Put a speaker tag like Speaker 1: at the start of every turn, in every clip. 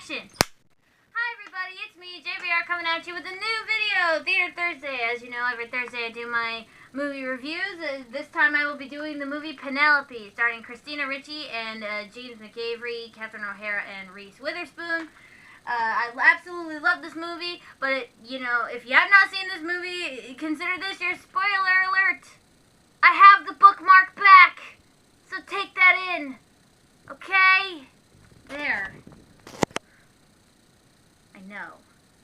Speaker 1: action! Hi everybody, it's me, JBR, coming at you with a new video, Theater Thursday. As you know, every Thursday I do my movie reviews. This time I will be doing the movie Penelope, starring Christina Ricci and James McAvoy, Catherine O'Hara, and Reese Witherspoon. I absolutely love this movie, but, if you have not seen this movie, consider this your spoiler alert. I have the bookmark back, so take that in, okay? There. I know.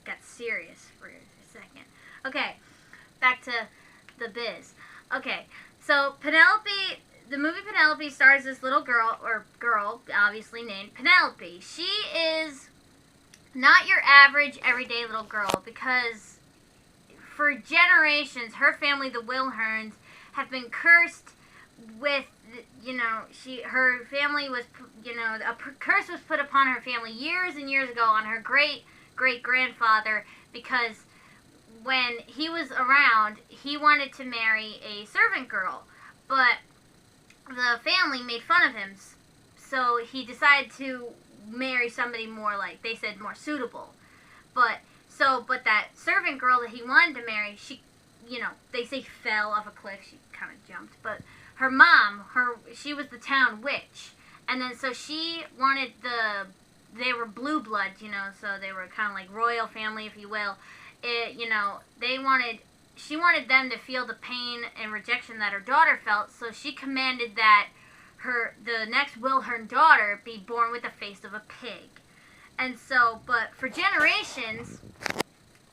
Speaker 1: Got serious for a second. Okay, back to the biz. Okay, so Penelope, the movie Penelope stars this little girl, obviously named Penelope. She is not your average everyday little girl because for generations her family, the Wilherns, have been cursed with, her family was, a curse was put upon her family years and years ago on her great-grandfather because when he was around, he wanted to marry a servant girl, but the family made fun of him, so he decided to marry somebody more, like they said, more suitable. But that servant girl that he wanted to marry, she, they say fell off a cliff. She kind of jumped, but her mom, she was the town witch, and then so she wanted they were blue bloods, so they were kind of like royal family, if you will. She wanted them to feel the pain and rejection that her daughter felt, so she commanded that the next Wilhern daughter be born with the face of a pig. And so, but for generations,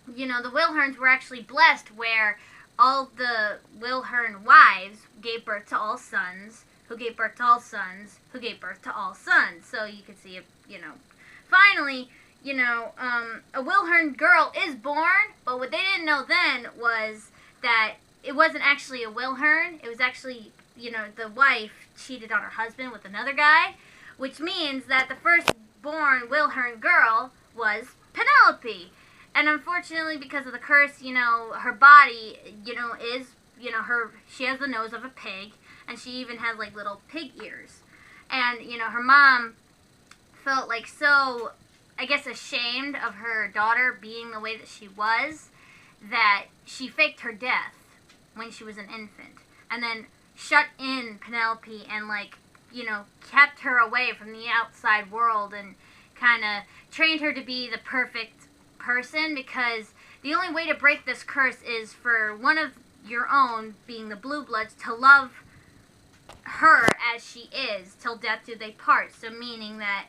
Speaker 1: the Wilherns were actually blessed where all the Wilhern wives gave birth to all sons, who gave birth to all sons, who gave birth to all sons. So you can see, finally, a Wilhern girl is born, but what they didn't know then was that it wasn't actually a Wilhern. It was actually, the wife cheated on her husband with another guy, which means that the first-born Wilhern girl was Penelope. And unfortunately, because of the curse, her body, is, she has the nose of a pig, and she even has, like, little pig ears. And, her mom felt, like, so, I guess, ashamed of her daughter being the way that she was, that she faked her death when she was an infant. And then shut in Penelope and, like, kept her away from the outside world and kind of trained her to be the perfect person, because the only way to break this curse is for one of your own, being the Blue Bloods, to love her as she is till death do they part. So meaning that,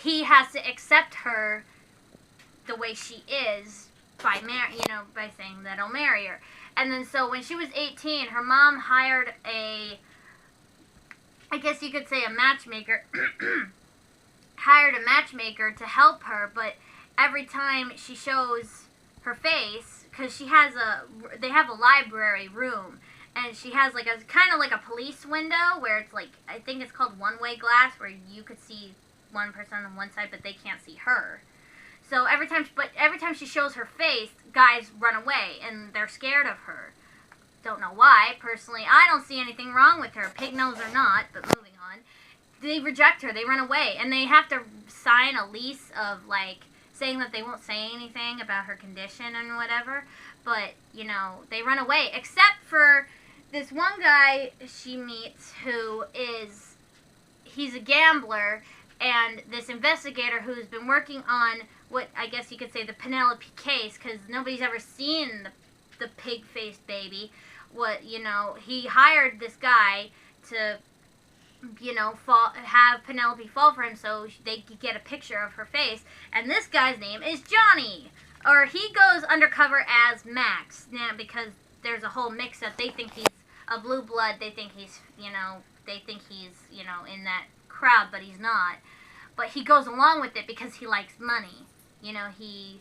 Speaker 1: he has to accept her the way she is by by saying that he'll marry her. And then so when she was 18, her mom hired I guess you could say a matchmaker, hired a matchmaker to help her, but every time she shows her face, because they have a library room, and she has like kind of like a police window where it's like, I think it's called one-way glass, where you could see one person on one side, but they can't see her. So every time she shows her face, guys run away, and they're scared of her. Don't know why. Personally, I don't see anything wrong with her, pig nose or not, but moving on. They reject her, they run away, and they have to sign a lease of, like, saying that they won't say anything about her condition and whatever, but, they run away, except for this one guy she meets he's a gambler, and this investigator who's been working on what I guess you could say the Penelope case, because nobody's ever seen the pig-faced baby. He hired this guy to, have Penelope fall for him so they could get a picture of her face, and this guy's name is Johnny, or he goes undercover as Max, because there's a whole mix-up. They think he's a blue blood, they think he's, in that crowd, but he's not. But he goes along with it because he likes money. He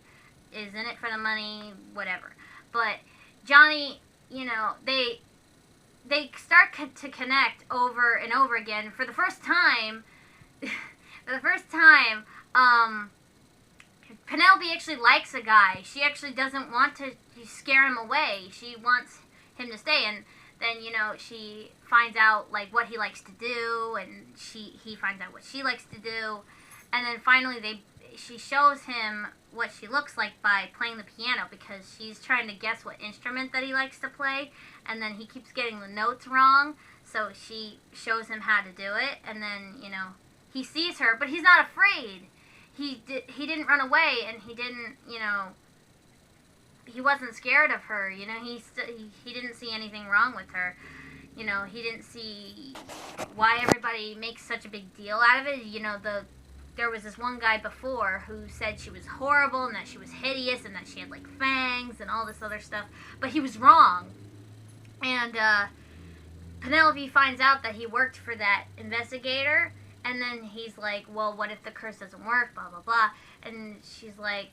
Speaker 1: is in it for the money, whatever. But Johnny, they start to connect over and over again. For the first time, Penelope actually likes a guy. She actually doesn't want to scare him away. She wants him to stay, and then, she finds out, like, what he likes to do, and he finds out what she likes to do, And then finally she shows him what she looks like by playing the piano, because she's trying to guess what instrument that he likes to play, and then he keeps getting the notes wrong, so she shows him how to do it, and then, you know, he sees her, but he's not afraid. He didn't run away, and he didn't, you know, he wasn't scared of her, you know, he didn't see anything wrong with her. You know, he didn't see why everybody makes such a big deal out of it. You know, there was this one guy before who said she was horrible and that she was hideous and that she had, like, fangs and all this other stuff. But he was wrong. And Penelope finds out that he worked for that investigator. And then he's like, well, what if the curse doesn't work, blah, blah, blah. And she's like,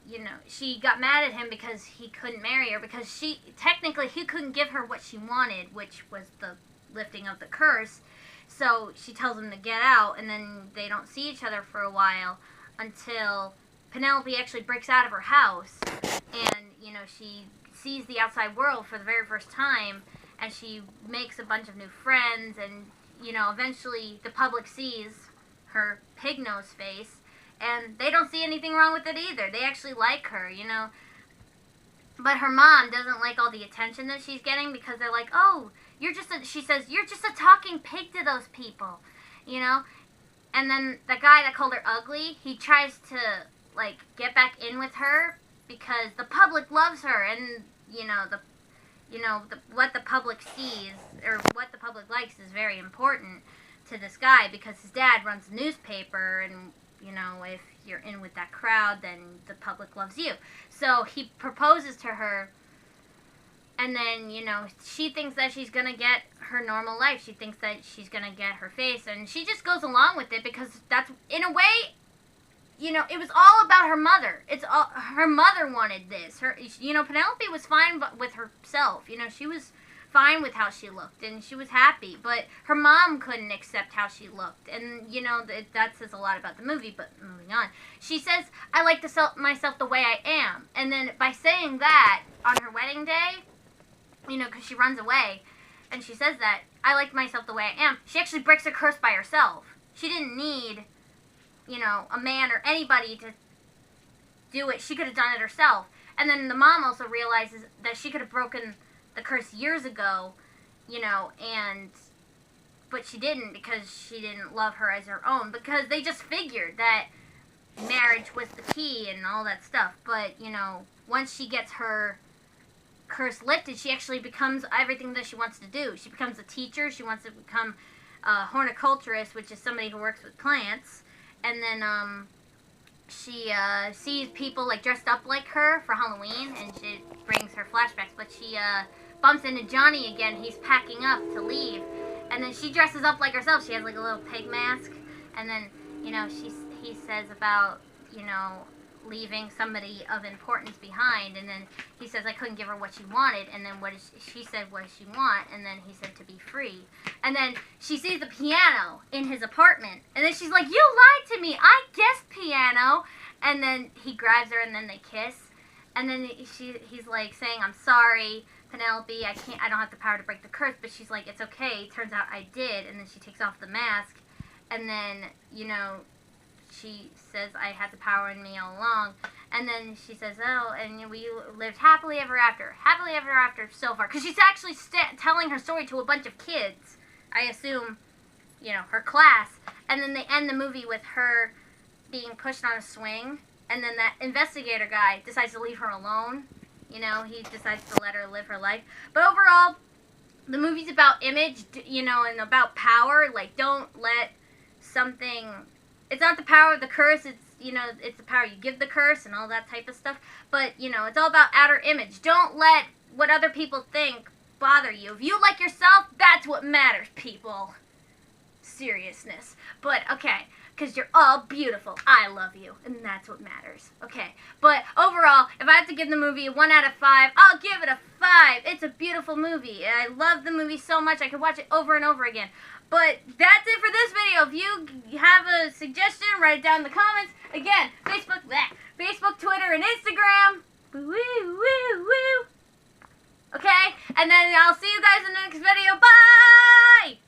Speaker 1: you know, she got mad at him because he couldn't marry her. Because technically, he couldn't give her what she wanted, which was the lifting of the curse. So she tells him to get out, and then they don't see each other for a while until Penelope actually breaks out of her house. And, you know, she sees the outside world for the very first time, and she makes a bunch of new friends, and, you know, eventually the public sees her pig nose face, and they don't see anything wrong with it either. They actually like her, you know. But her mom doesn't like all the attention that she's getting, because they're like, oh, she says, you're just a talking pig to those people, you know. And then the guy that called her ugly, he tries to, like, get back in with her because the public loves her, and, you know, what the public sees, or what the public likes, is very important to this guy, because his dad runs a newspaper, and, you know, if you're in with that crowd, then the public loves you. So he proposes to her, and then, you know, she thinks that she's going to get her normal life. She thinks that she's going to get her face, and she just goes along with it, because that's, in a way, you know, it was all about her mother. Her mother wanted this. You know, Penelope was fine with herself. You know, she was fine with how she looked, and she was happy, but her mom couldn't accept how she looked, and, you know, that says a lot about the movie. But moving on, she says, I like myself the way I am, and then by saying that on her wedding day, you know, because she runs away, and she says that, I like myself the way I am, she actually breaks a curse by herself. She didn't need, you know, a man or anybody to do it. She could have done it herself. And then the mom also realizes that she could have broken the curse years ago, you know, but she didn't, because she didn't love her as her own, because they just figured that marriage was the key and all that stuff. But, you know, once she gets her curse lifted, she actually becomes everything that she wants to do. She becomes a teacher. She wants to become a horticulturist, which is somebody who works with plants. And then she sees people, like, dressed up like her for Halloween, and she brings her flashbacks. But she bumps into Johnny again. He's packing up to leave, and then she dresses up like herself. She has, like, a little pig mask, and then, you know, he says about, you know, leaving somebody of importance behind, and then he says, I couldn't give her what she wanted, and then she said, what does she want? And then he said, to be free. And then she sees the piano in his apartment, and then she's like, you lied to me, I guessed piano. And then he grabs her, and then they kiss, and then he's like saying, I'm sorry, Penelope, I don't have the power to break the curse. But she's like, it's okay, turns out I did. And then she takes off the mask, and then, you know, she says, I had the power in me all along. And then she says, oh, and we lived happily ever after so far. Because she's actually telling her story to a bunch of kids. I assume, you know, her class. And then they end the movie with her being pushed on a swing. And then that investigator guy decides to leave her alone. You know, he decides to let her live her life. But overall, the movie's about image, you know, and about power. Like, don't let something... It's not the power of the curse, it's, you know, it's the power you give the curse and all that type of stuff. But, you know, it's all about outer image. Don't let what other people think bother you. If you like yourself, that's what matters, people. Seriousness. But, okay, because you're all beautiful. I love you, and that's what matters. Okay, but overall, if I have to give the movie a 1 out of 5, I'll give it a 5. It's a beautiful movie. I love the movie so much, I could watch it over and over again. But that's it for this video. If you have a suggestion, write it down in the comments. Again, Facebook, Twitter, and Instagram. Woo, woo, woo. Okay? And then I'll see you guys in the next video. Bye!